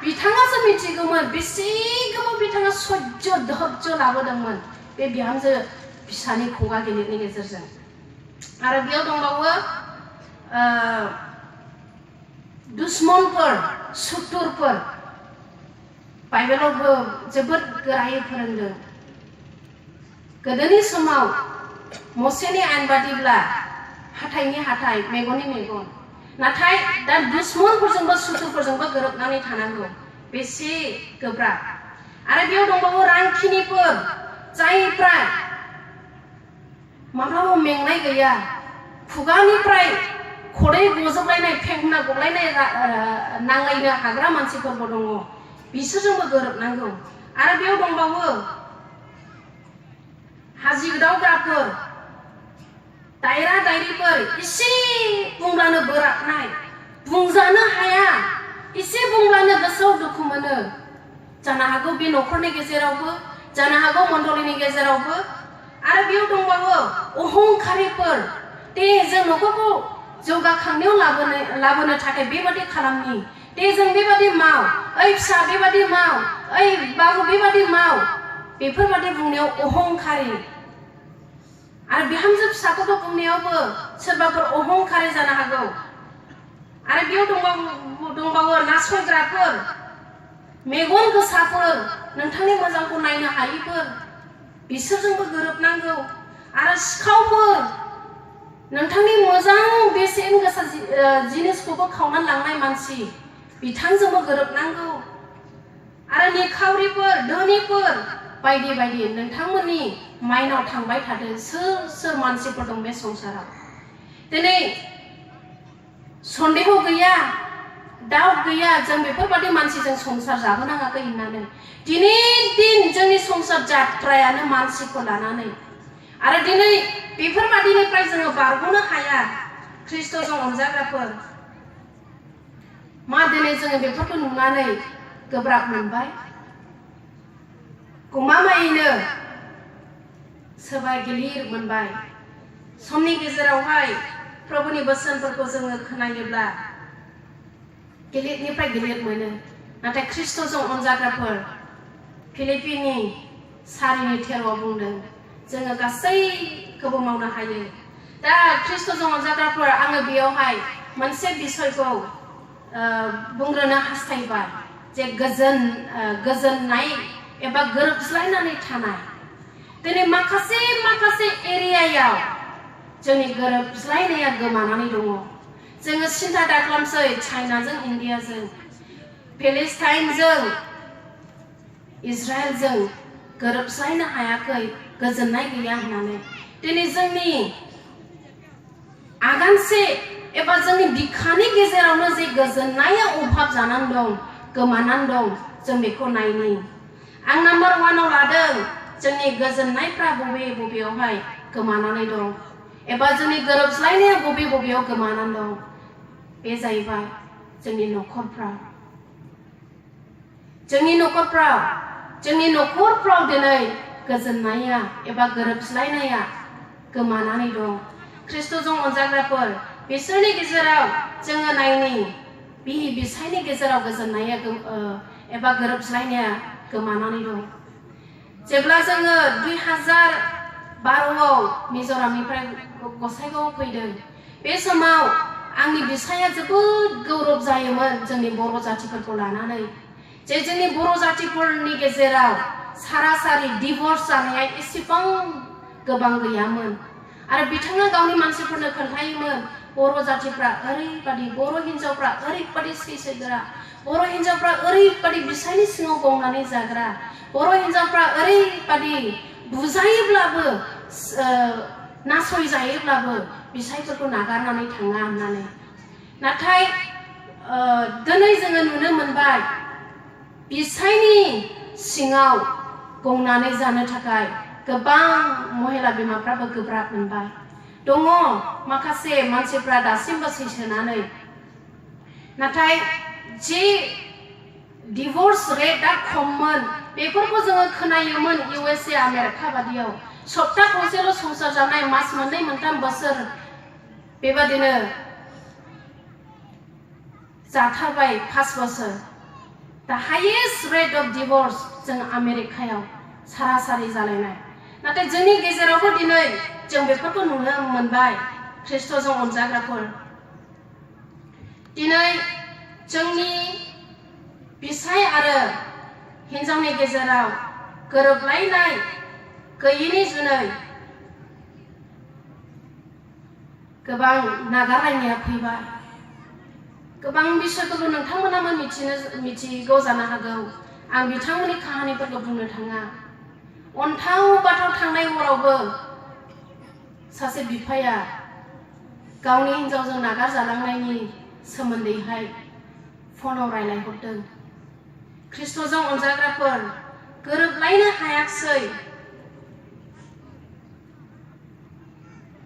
बिथाङासो मिथिगौमोन बेसे गोबाव बिथाङा सयज' धैर्य लाबोदोंमोन बे बिहामजो फिसानि खुगा गिलिरनि गेजेरजों। आरो बेयाव दंबावो दुश्मनफोर, सुथुरफोर बाइबेलावबो जोबोद गोरायै फोरोंदों। गोदोनि समाव मसेनि आयेन बादिब्ला हाथाइनि हाथाइ, मेगननि मेगन। नाथाय दा दुश्मनफोरजोंबो सुथुरफोरजोंबो गोरोबनानै थानांगौ, बेसे गोब्राब। आरो बेयाव दंबावो रांखिनिफोर, जायफ्रा माब्लाबा मेंनाय गैया, खुगानिफ्राय खदै गजोबलायनाय, फेंना गलायनाय नांलायनो हाग्रा मानसिफोरबो दङ, बिसोरजोंबो गोरोबनांगौ। आरो बेयाव दंबावो हाजिग्रावग्राफोर, दायरा दायरिफोर, एसे बुंब्लानो बोराबनाय, बुंजानो हाया, एसे बुंब्लानो गोसोआव दुखु मोनो। जानो हागौ बे न'खरनि गेजेरावबो, जानो हागौ मण्डलीनि गेजेरावबो। आरो बेयाव दंबावो अहंकारिफोर, दे जों न'खरखौ जौगाखांनायाव लाबोनो थाखाय बेबादि खालामनि, दे जों बेबादि माव, ओइ फिसा बेबादि माव, ओइ बाबु बेबादि माव, बेफोरबादि बुंनायाव अहंकारि। आरो बिहामजो फिसाखौथ' बुंनायावबो सोरबाफोर अहंकारि जानो हागौ। आरो बेयाव दंबावो नासयग्राफोर, मेगन गोसाफोर, नोंथांनि मोजांखौ नायनो हायिफोर, बिसोरजोंबो गोरोबनांगौ। आरो सिखावफोर, नोंथांनि मोजां बेसेन गोसा जिनिसखौबो खावनानै लांनाय मानसि, बिथांजोंबो गोरोबनांगौ। आरो निखावरिफोर, धोनिफोर बायदि बायदि। नोंथांमोननि माइनाव थांबाय थादों, सोर सोर मानसिफोर दं बे संसाराव। दिनै सन्देह गैया, दाउट गैया, जों बेफोरबादि मानसिजों संसार जाबोनाङाखै होननानै। दिनै दिन जोंनि संसार जात्रायानो मानसिखौ लानानै। आरो दिनै बेफोरबादिनिफ्राय जोङो बारग'नो हाया। ख्रिस्ट'जों अनजाग्राफोर, मा दिनै जोङो बेफोरखौ नुनानै गोब्राब मोनबाय? गमामायैनो सोरबा गिलिर मोनबाय। समनि गेजेरावहाय प्रभुनि बोसोनफोरखौ जोङो खोनायोब्ला गिलिरनिफ्राय गिलिर मोनो। नाथाय ख्रिस्ट'जों अनजाग्राफोर, फिलिपिनि 4:13 बुंदों, जोङो गासैखौबो मावनो हायो। दा ख्रिस्ट'जों अनजाग्राफोर, आङो बेयावहाय मोनसे बिसयखौ बुंग्रोनो हास्थायबाय, जे गोजोननाय एबा गोरोबज्लायनानै थानाय। दिनै माखासे एरियायाव जोंनि गोरोबज्लायनाया गोमानानै दङ। जोङो सिन्था दाखालामसै चाइनाजों इन्डियाजों, पेलेस्टाइनजों इजराइलजों गोरोबज्लायनो हायाखै, गोजोननाय गैया होननानै। दिनै जोंनि आगानसे एबा जोंनि बिखानि गेजेरावनो जे गोजोननाया अभाब जानानै दं, गोमानानै दं, जों बेखौ नायनि। आं नाम्बार 1आव लादों, जोंनि गोजोननायफ्रा बबेयावहाय गोमानानै दं, एबा जोंनि गोरोबज्लायनाया बबेयाव गोमानानै दं। बे जाहैबाय जोंनि न'खरफ्राव। जोंनि न'खरफ्राव दिनै गोजोननाया एबा गोरोबज्लायनाया गोमानानै दं। ख्रिस्ट'जों अनजाग्राफोर, बिसोरनि गेजेराव जोङो नायनि, बिहि बिसायनि गेजेराव गोजोननाया एबा गोरोबज्लायनाया गोमानानै दं। जेब्ला जोङो 2012आव मिज'रामनिफ्राय गसाइगावआव फैदों, बे समाव आंनि बिसाया जोबोद गौरब जायोमोन जोंनि बर' जातिफोरखौ लानानै, जे जोंनि बर' जातिफोरनि गेजेराव सारासारि डिभर्स जानाया एसेबां गोबां गैयामोन। आरो बिथाङा गावनि मानसिफोरनो खोन्थायोमोन, बर' जातिफ्रा ओरैबादि, बर' हिन्जावफ्रा ओरैबादि सैसोगोरा, बर' हिन्जावफ्रा ओरैबादि बिसायनि सिङाव गंनानै जाग्रा, बर' हिन्जावफ्रा ओरैबादि बुजायोब्लाबो नासयजायोब्लाबो बिसायफोरखौ नागारनानै थाङा होननानै। नाथाय दिनै जोङो नुनो मोनबाय, बिसायनि सिङाव गंनानै जानो थाखाय गोबां महिला बिमाफ्राबो गोब्राब मोनबाय। दङ माखासे मानसिफ्रा दासिमबो सैसोनानै नाथाय जे डिवोर्स रेटआ खममोन बेफोरखौ जोङो खोनायोमोन USA आमेरिका बादियाव सप्ता खनसेल' संसार जानाय मास मोननै मोनथाम बोसोर बेबादिनो जाथारबाय 5 बोसोर the highest rate of divorce जों आमेरिकायाव सारासारि जालायनाय नाथाय जोंनि गेजेरावबो दिनै जों बेफोरखौ नुनो मोनबाय ख्रिस्ट'जों अनजाग्राफोर दिनै जोंनि बिसाय आरो हिन्जावनि गेजेराव गोरोबलायनाय गैयैनि जुनै गोबां नागारलायनाया फैबाय गोबां बिसयफोरखौ नोंथांमोनाबो मिथिगौ जानो हागौ आं बिथांमोननि काहानिफोरखौ बुंनो थाङा अन्थाव बाथाव थांनाय हरावबो सासे बिफाया गावनि हिन्जावजों नागारजालांनायनि सोमोन्दैहाय फनाव रायलायहरदों ख्रिस्ट'जों अनजाग्राफोर गोरोबलायनो हायाखसै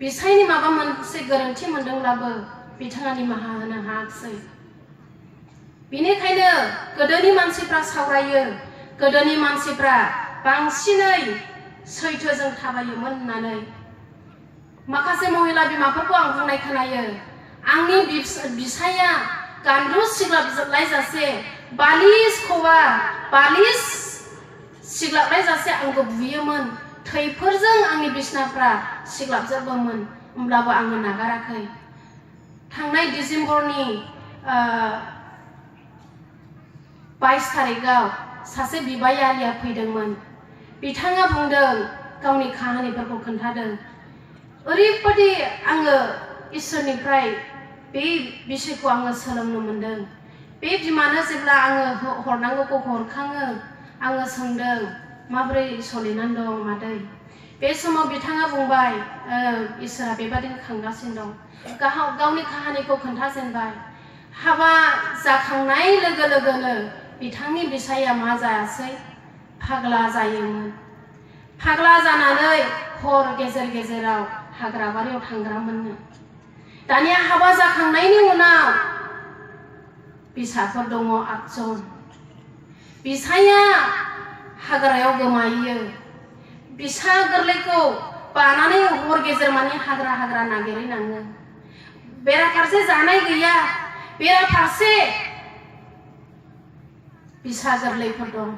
बिसायनि माबा मोनसे गोरोन्थि मोनदोंब्लाबो बिथाङा निमाहा होनो हायाखसै बेनिखायनो गोदोनि मानसिफ्रा सावरायो गोदोनि मानसिफ्रा बांसिनै सैथोजों थाबायोमोन होननानै माखासे महिला बिमाफोरखौ आं बुंनाय खोनायो आंनि बिसाया गान्दु सिग्लाबलायजासे बालिस सिग्लाबलायजासे आंखौ बुयोमोन थैफोरजों आंनि बिसनाफ्रा सिग्लाबजोबोमोन होमब्लाबो आङो नागाराखै थांनाय डिसेम्बरनि 22 तारिखआव सासे बिबायारिया फैदोंमोन बिथाङा बुंदों गावनि काहानिफोरखौ खोन्थादों ओरैबादि आङो इसोरनिफ्राय बे बिषयखौ आङो सोलोंनो मोनदों बे बिमानो जेब्ला आङो हरनांगौखौ हरखाङो आङो सोंदों माबोरै सोलिनानै दं मादै बे समाव बिथाङा बुंबाय इसोरा बेबादिनो खांगासिनो दं गावनि काहानिखौ खोन्थाजेनबाय हाबा जाखांनाय लोगो लोगोनो बिथांनि बिसाया मा जायासै फाग्ला जायोमोन फाग्ला जानानै हर गेजेर गेजेराव हाग्राबारियाव थांग्रामोननो दानिया हाबा जाखांनायनि उनाव बिसाफोर दङ 8 जन बिसाया हाग्रायाव गोमायो बिसा गोरलैखौ बानानै हर गेजेर मानि हाग्रा नागिरहैनाङो बेराफारसे जानाय गैया बेराफारसे बिसा गोरलैफोर दं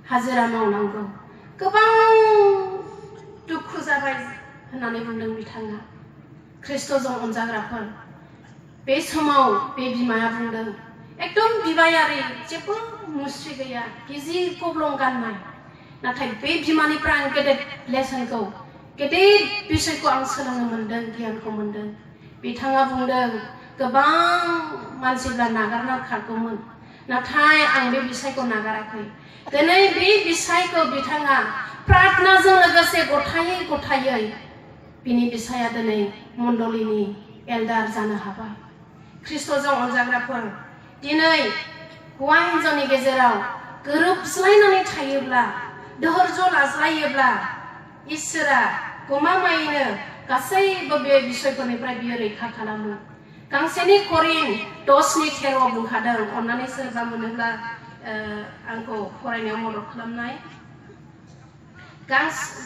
हाजिरा मावनांगौ गोबां दुखु जाबाय होननानै बुंदों बिथाङा ख्रिस्ट'जों अनजाग्राफोर बे समाव बे बिमाया बुंदों एकदम बिबायारि जेबो मुस्रि गैया गिजि गब्लं गाननाय नाथाय बे बिमानिफ्राय आं गेदेर लेसनखौ गेदेर बिषयखौ आं सोलोंनो मोनदों गियानखौ मोनदों बिथाङा बुंदों गोबां मानसिफ्रा नागारना खारगौमोन नाथाय आं बे बिसायखौ नागाराखै दिनै बे बिसायखौ बिथाङा प्रार्थनाजों लोगोसे गथायै बिनि बिसाया दिनै मण्डलिनि एल्डार जानो हाबाय ख्रिस्ट'जों अनजाग्राफोर दिनै हौवा हिन्जावनि गेजेराव गोरोबज्लायनानै थायोब्ला धैर्य लाज्लायोब्ला इसोरा गमामायैनो गासैबो बे बिषयफोरनिफ्राय बियो रैखा खालामो गांसेनि करिन 10:13 बुंखादों अन्नानै सोरबा मोनोब्ला आंखौ फरायनायाव मदद खालामनाय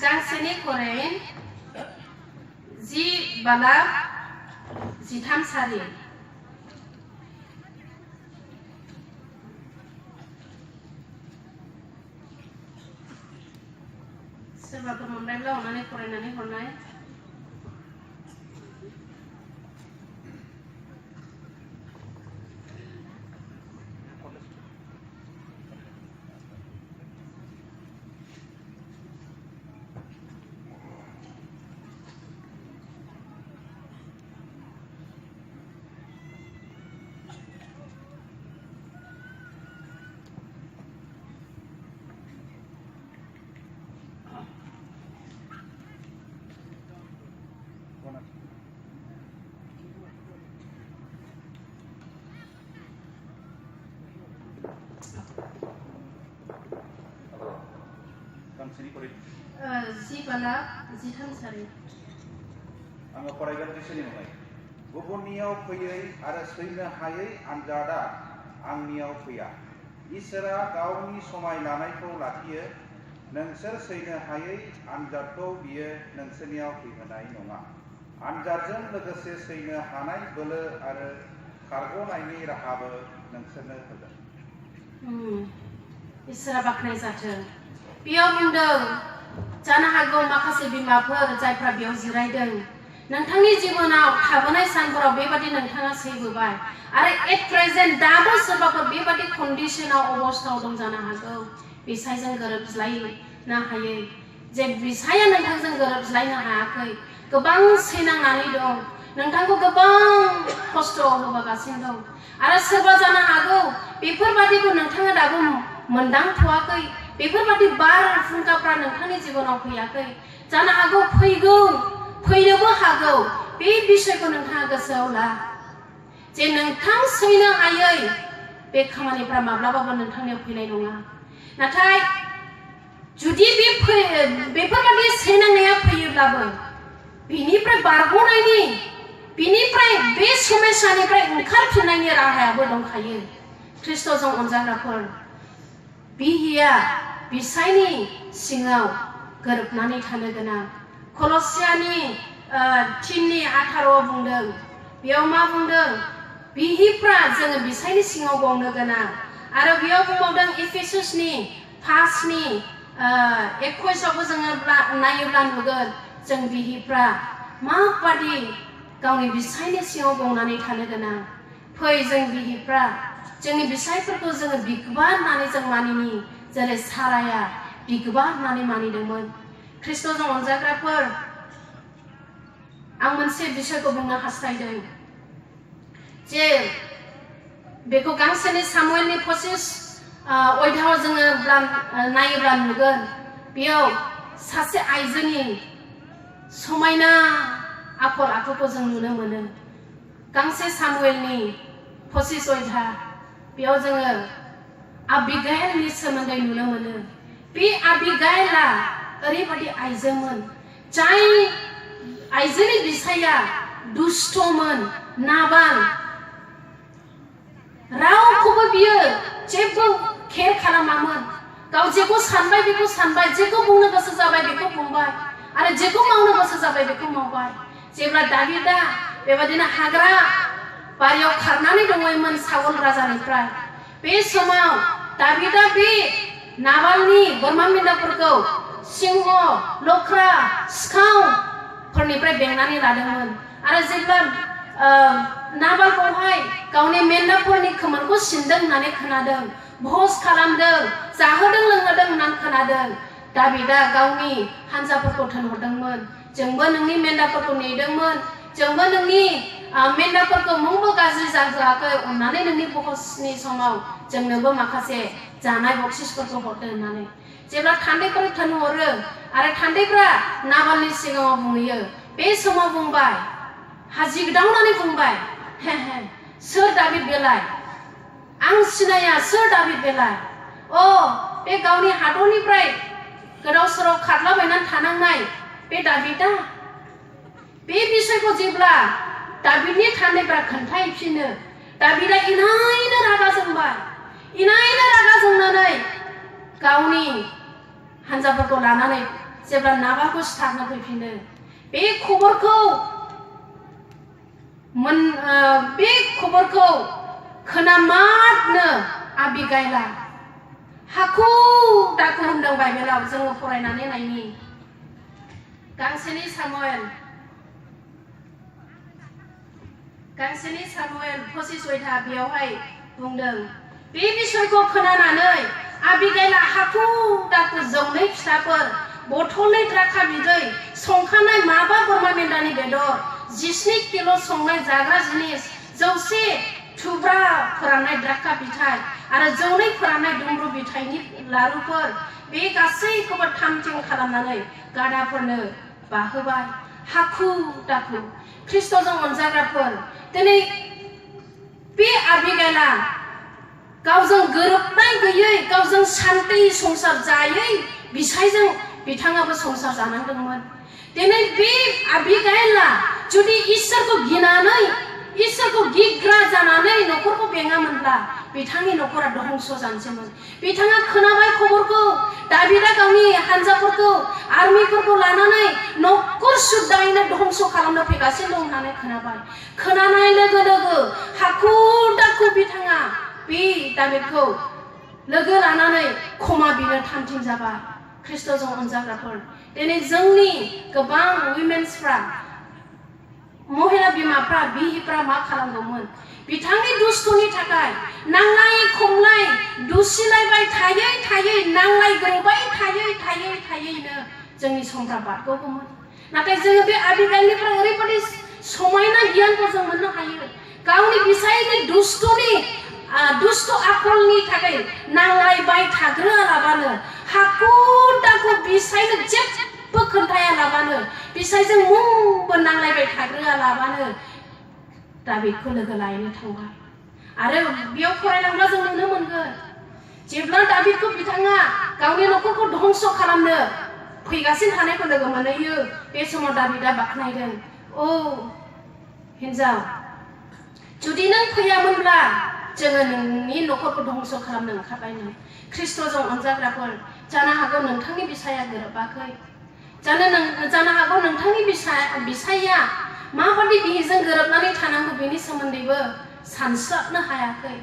गांसेनि करिन 10:13 सोरबाफोर मोनबायब्ला अन्नानै फरायनानै हरनाय आङो फरायगोन बिसोरनि मुङै गुबुननियाव फैयै आरो सैनो हायै आनजादा आंनियाव फैया इसोरा गावनि समाय लानायखौ लाखियो नोंसोर सैनो हायै आनजादखौ बियो नोंसोरनियाव फैहोनाय नङा आनजादजों लोगोसे सैनो हानाय बोलो आरो खारग'नायनि राहाबो नोंसोरनो होगोन इसोरा बाख्नाय जाथों बेयाव बुंदों जानो हागौ माखासे बिमाफोर जायफ्रा बेयाव जिरायदों नोंथांनि जिबनाव थाबोनाय सानफोराव बेबादि नोंथाङा सैबोबाय आरो एट प्रेजेन्ट दाबो सोरबाफोर बेबादि कन्डिशनाव अबस्थायाव दं जानो हागौ बिसायजों गोरोबज्लायनो हायै जे बिसाया नोंथांजों गोरोबज्लायनो हायाखै गोबां सैनांनानै दं नोंथांखौ गोबां खस्थ' होबोगासिनो दं आरो सोरबा जानो हागौ बेफोरबादिखौ नोंथाङा दाबो मोनदांथ'वाखै बेफोरबादि बारहुंखाफ्रा नोंथांनि जिबनाव फैयाखै जानो हागौ फैनोबो हागौ बे बिषयखौ नोंथाङा गोसोआव ला जे नोंथां सैनो हायै बे खामानिफ्रा माब्लाबाबो नोंथांनियाव फैनाय नङा नाथाय जुदि बेफोरबादि सैनांनाया फैयोब्लाबो बिनिफ्राय बारग'नायनि बिनिफ्राय बे समस्यानिफ्राय ओंखारफिननायनि राहायाबो दंखायो ख्रिस्ट'जों अनजाग्राफोर बिहिया बिसायनि सिङाव गोरोबनानै थानो गोनां कलसियानि 3:18 बुंदों बेयाव मा बुंदों बिहिफ्रा जोङो बिसायनि सिङाव गंनो गोनां आरो बेयाव बुंबावदों एफेसुसनि 5:21 जोङो नायोब्ला नुगोन जों बिहिफ्रा माबादि गावनि बिसायनि सिङाव गंनानै थानो गोनां फै जों बिहिफ्रा जोंनि बिसायफोरखौ जोङो बिगोमा होननानै जों मानिनि जेरै साराया बिगोमा होननानै मानिदोंमोन ख्रिस्ट'जों अनजाग्राफोर आं मोनसे बिषयखौ बुंनो हास्थायदों जे बेखौ गांसेनि सामुएलनि 25 अध्यायाव जोङो नायोब्ला नुगोन बेयाव सासे आइजोनि समायना आखल आखुखौ जों नुनो मोनो गांसे सामुएलनि 25 अध्याय बेयाव जोङो आबिगाइलनि सोमोन्दै नुनो मोनो बे आबिगाइलआ ओरैबादि आइजोमोन जाय आइजोनि बिसाया दुष्टमोन नाबाल रावखौबो बियो जेबो खेर खालामामोन गाव जेखौ सानबाय बेखौ सानबाय जेखौ बुंनो गोसो जाबाय बेखौ बुंबाय आरो जेखौ मावनो गोसो जाबाय बेखौ मावबाय जेब्ला दाबिदा बेबादिनो हाग्रा बारियाव खारनानै दङमोन साउल राजानिफ्राय बे समाव दाबिदा बे नाबालनि बोरमा मेन्दाफोरखौ सिंह लख्रा सिखावफोरनिफ्राय बेंनानै लादोंमोन आरो जेब्ला नाबालखौहाय गावनि मेन्दाफोरनि खोमोनखौ सिनदों होननानै खोनादों भज खालामदों जाहोदों लोंहोदों होननानै खोनादों दाबिदा गावनि हानजाफोरखौ थिनहरदोंमोन जोंबो नोंनि मेन्दाफोरखौ नेदोंमोन जोंबो नोंनि मेन्दाफोरखौ मुंबो गाज्रि जाहोआखै अननानै नोंनि भजनि समाव जोंनोबो माखासे जानाय बक्सिसफोरखौ हरदो होननानै जेब्ला थान्दैफोर थिनहरो आरो थान्दैफ्रा नाबालनि सिगाङाव बुंहैयो बे समाव बुंबाय हाजिगदावनानै बुंबाय सोर दाबिद बेलाय आं सिनाया सोर दाबिद बेलाय बे गावनि हादरनिफ्राय गोदाव सोराव खारलाबायनानै थानांनाय बे दाबिदा बे बिषयखौ जेब्ला दाबिदनि थान्दैफ्रा खोन्थाहैफिनो दाबिदा इनायनो रागा जोंबाय इनायनो रागा जोंनानै गावनि हानजाफोरखौ लानानै जेब्ला नाबालखौ सिथारनो फैफिनो बे खबरखौ खोनामारनो आबिगाइला हाखु दाखु होनदों बाइबेलाव जोङो फरायनानै नायनि गांसेनि सामुएल 25 अध्याय बेयावहाय बुंदों बे बिषयखौ खोनानानै आबिगाइला हाखु दाखु जौनै फिसाफोर बथलनै द्राखा बिदै संखानाय माबा बोरमा मेन्दानि बेदर 19 किल' संनाय जाग्रा जिनिस 100 थुब्रा फोराननाय द्राखा बिथाइ आरो 2 फोराननाय दुम्रु बिथाइनि लारुफोर बे गासैखौबो थामथिम खालामनानै गादाफोरनो बाहोबाय हाखु दाखु ख्रिस्ट'जों अनजाग्राफोर दिनै बे आबिगाइला गावजों गोरोबनाय गैयै गावजों शान्ति संसार जायै बिसायजों बिथाङाबो संसार जानांदोंमोन दिनै बे आबिगाइला जुदि इसोरखौ गिनानै इसोरखौ गिग्रा जानानै न'खरखौ बेङामोनब्ला बिथांनि न'खरा धंस जानोसैमोन। बिथाङा खोनाबाय खबरखौ, दाबिदा गावनि हानजाफोरखौ आर्मिफोरखौ लानानै न'खर सुद्दायैनो धंस खालामनो फैगासिनो दं होननानै खोनाबाय। खोनानाय लोगो लोगो हाखु दाखु बिथाङा बे दाबिदखौ लोगो लानानै क्षमा बिनो थामथिम जाबाय। ख्रिस्ट'जों अनजाग्राफोर, दिनै जोंनि गोबां उइमेन्सफ्रा, महिला बिमाफ्रा, बिहिफ्रा मा खालामदोंमोन? बिथांनि दुस्थनि थाखाय नांलाय खमलाय दुसिलायबाय थायै थायै, नांलाय गोरोबाय थायैनो जोंनि समफ्रा बारग'गौमोन। नाथाय जोङो बे आबिगाइलनिफ्राय ओरैबायदि समायना गियानखौ जों मोननो हायो। गावनि बिसायनि दुस्त आखलनि थाखाय नांलायबाय थाग्रोआलाबानो, हाखु दाखु बिसायनो जेबो खोन्थायालाबानो, बिसायजों मुंबो नांलायबाय थाग्रोआलाबानो दाबिदखौ लोगो लायनो थांबाय। आरो बेयाव फरायलांब्ला जों नुनो मोनगोन, जेब्ला दाबिदखौ बिथाङा गावनि न'खरखौ धंस खालामनो फैगासिनो थानायखौ लोगो मोनहैयो, बे समाव दाबिदा बाख्नायदों, ओ हिन्जाव, जुदि नों फैयामोनब्ला जोङो नोंनि न'खरखौ धंस खालामनो ओंखारबायमोन। ख्रिस्ट'जों अनजाग्राफोर, जानो हागौ नोंथांनि बिसाया गोरोबाखै, जानो हागौ नोंथांनि बिसाया माबादि बिहिजों गोरोबनानै थानांगौ बेनि सोमोन्दैबो सानस्लाबनो हायाखै।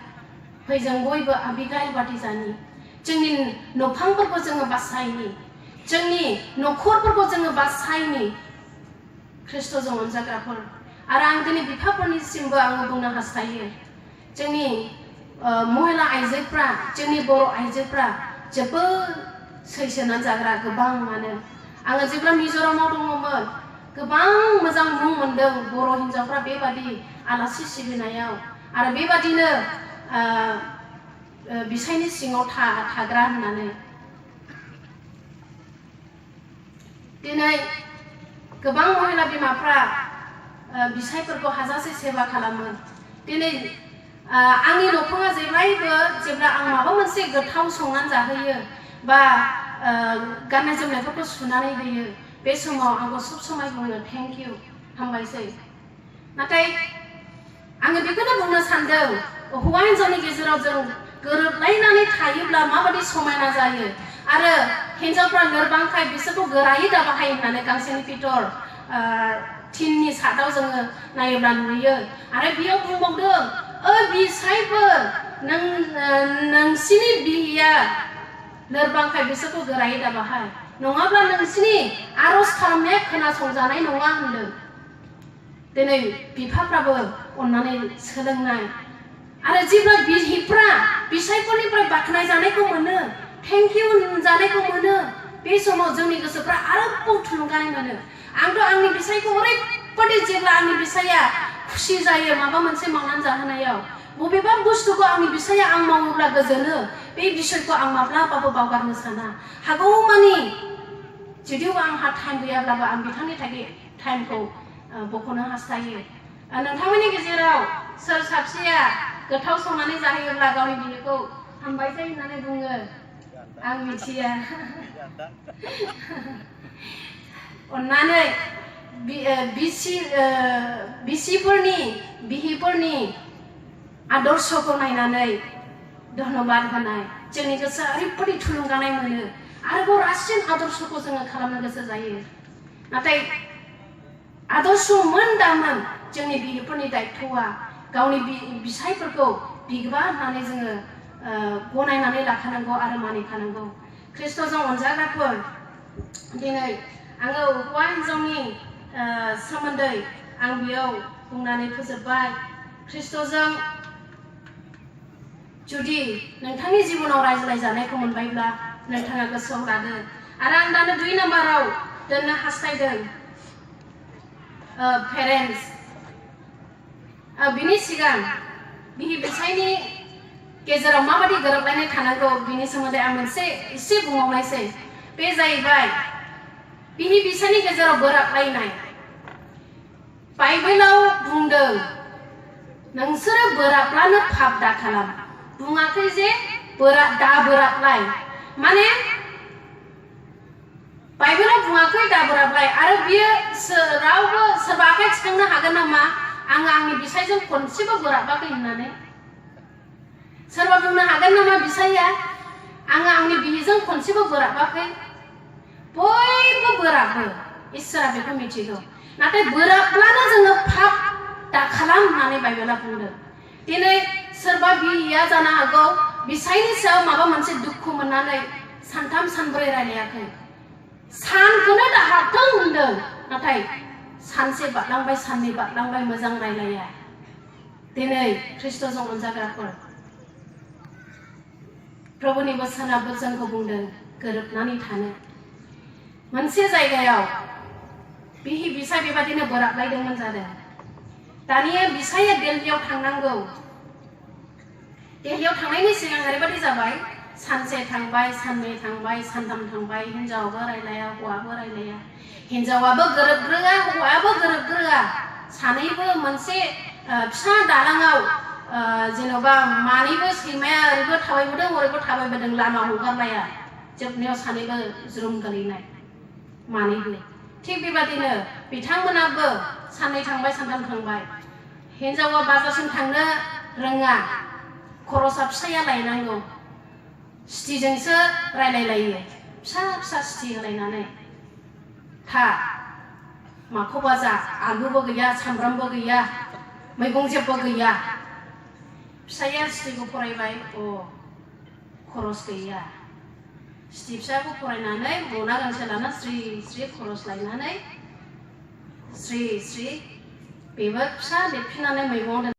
फै जों बयबो आबिगाइल बादि जानि, जोंनि न'फांफोरखौ जोङो बासायनि, जोंनि न'खरफोरखौ जोङो बासायनि। ख्रिस्ट'जों अनजाग्राफोर, आरो आं दिनै बिफाफोरनिसिमबो आङो बुंनो हास्थायो, जोंनि महिला आइजोफ्रा, जोंनि बर' आइजोफ्रा जोबोद सैसोनानै जाग्रा गोबाङानो। आङो जेब्ला मिज'रामाव दङमोन, गोबां मोजां मुं मोनदों बर' हिन्जावफ्रा बेबादि आलासि सिबिनायाव, आरो बेबादिनो बिसायनि सिङाव थाग्रा होननानै। दिनै गोबां महिला बिमाफ्रा बिसायफोरखौ हाजासे सेबा खालामो। दिनै आंनि न'खरा जेब्लायबो, जेब्ला आं माबा मोनसे गोथाव संनानै जाहोयो बा गाननाय जोमनायफोरखौ सुनानै होयो, बे समाव आंखौ सब समाय बुङो, थेंक इउ, हामबायसै। नाथाय आङो बेखौनो बुंनो सानदों, हौवा हिन्जावनि गेजेराव जों गोरोबलायनानै थायोब्ला माबादि समायना जायो। आरो हिन्जावफ्रा लोरबांखाय बिसोरखौ गोरायै दाबाहाय होननानै गांसेनि पितर 3नि 7आव जोङो नायोब्ला नुयो। आरो बेयाव बुंबावदों, बिसायफोर, नोंसिनि बिहिया लोरबांखाय बिसोरखौ गोरायै दाबाहाय, नङाब्ला नोंसिनि आरज खालामनाया खोनासंजानाय नङा होनदों। दिनै बिफाफ्राबो अननानै सोलोंनाय, आरो जेब्ला बिहिफ्रा बिसायफोरनिफ्राय बाख्नाय जानायखौ मोनो, थेंक इउ जानायखौ मोनो, बे समाव जोंनि गोसोफ्रा आरोबाव थुलुंगानाय मोनो। आंथ' आंनि बिसायखौ ओरैबादि, जेब्ला आंनि बिसाया खुसि जायो माबा मोनसे मावनानै जाहोनायाव, बबेबा बुस्थुखौ आंनि बिसाया आं मावोब्ला गोजोनो, बे बिसयखौ आं माब्लाबाबो बावगारनो साना। हागौमानि जुदिও आंहा टाइम गैयाब्लाबो आं बिथांनि थाखाय टाइमखौ बख'नो हास्थायो। नोंथांमोननि गेजेराव सोर साबसेया गोथाव संनानै जाहोयोब्ला गावनि बिहिखौ हामबायसै होननानै बुङो? आं मिथिया। अननानै बिहिफोरनि आदर्शखौ नायनानै धन्यबाद होनाय, जोंनि गोसोआ ओरैबादि थुलुंगानाय मोनो, आरोबाव रासिन आदर्शखौ जोङो खालामनो गोसो जायो। नाथाय आदर्शमोन दामोन जोंनि बिहिफोरनि दायथ'आ गावनि बिसायफोरखौ बिगोमा होननानै जोङो गनायनानै लाखानांगौ आरो मानिखानांगौ। ख्रिस्ट'जों अनजाग्राफोर, दिनै आङो हौवा हिन्जावनि सोमोन्दै आं बेयाव बुंनानै फोजोबबाय। ख्रिस्ट'जों जुदि नोंथांनि जिबनाव रायज्लायजानायखौ मोनबायब्ला नोंथाङा गोसोआव लादो। आरो आं दानो 2 नाम्बाराव दोननो हास्थायदों, पेरेन्टस। बिनि सिगां बिहि बिसायनि गेजेराव माबादि गोरोबलायनाय थानांगौ बिनि सोमोन्दै आं मोनसे एसे बुंबावनायसै। बे जाहैबाय बिहि बिसायनि गेजेराव बोराबलायनाय। बाइबेलाव बुंदों, नोंसोरो बोराबब्लानो पाप दा खालाम, बुङाखै जे दा बोराबलाय। माने बाइबेलाव बुङाखै दा बोराबलाय आरो बियो रावबो सोरबा आखाइ थिखांनो हागोन नामा आं आंनि बिसायजों खनसेबो बोराबाखै होननानै सोरबा बुंनो हागोन नामा बिसाया आं आंनि बिहिजों खनसेबो बोराबाखै बयबो बोराबो इसोरा बेखौ मिथिगौ नाथाय बोराब्लानो जोङो पाप दा खालाम होननानै बाइबेला बुंदों दिनै सोरबा बिहिया जानो हागौ बिसायनि सायाव माबा मोनसे दुखु मोननानै सानथाम सानब्रै रायलायाखै सानखौनो दाहाथों होनदों नाथाय सानसे बारलांबाय साननै बारलांबाय मोजां रायलाया दिनै ख्रिस्ट'जों अनजाग्राफोर प्रभुनि बोसोनाबो जोंखौ बुंदों गोरोबनानै थानो मोनसे जायगायाव बिहि बिसाय बेबादिनो बोराबलायदोंमोन जादों दानिया बिसाया दिल्लीयाव थांनांगौ दिल्लीयाव थांनायनि सिगां ओरैबायदि जाबाय सानसे थांबाय साननै थांबाय सानथाम थांबाय हिनजावाबो रायलाया हौवाबो रायलाया हिनजावाबो गोरोबग्रोआ हौवायाबो गोरोबग्रोआ सानैबो मोनसे फिसा दालाङाव जेन'बा मानैबो सैमाया ओरैबो थाबायबोदों ओरैबो थाबायबोदों लामा हगारलाया जोबनायाव सानैबो ज्रुम गोलैनाय मानैबो थिग बेबादिनो बिथांमोनाबो साननै थांबाय सानथाम थांबाय हिनजावा बाजारसिम थांनो रोङा खरसा फिसाया लायनांगौ सिटिजोंसो रायलायलायो फिसा फिसा सिटि होलायनानै था माखौबा जा आलुबो गैया सामब्रामबो गैया मैगं जेबो गैया फिसाया सिटिखौ फरायबाय खरस गैया सिटि फिसाखौ फरायनानै मना गांसे लाना स्रि स्रि खरस लायनानै स्रि स्रि बेबो फिसा लेरफिननानै मैगं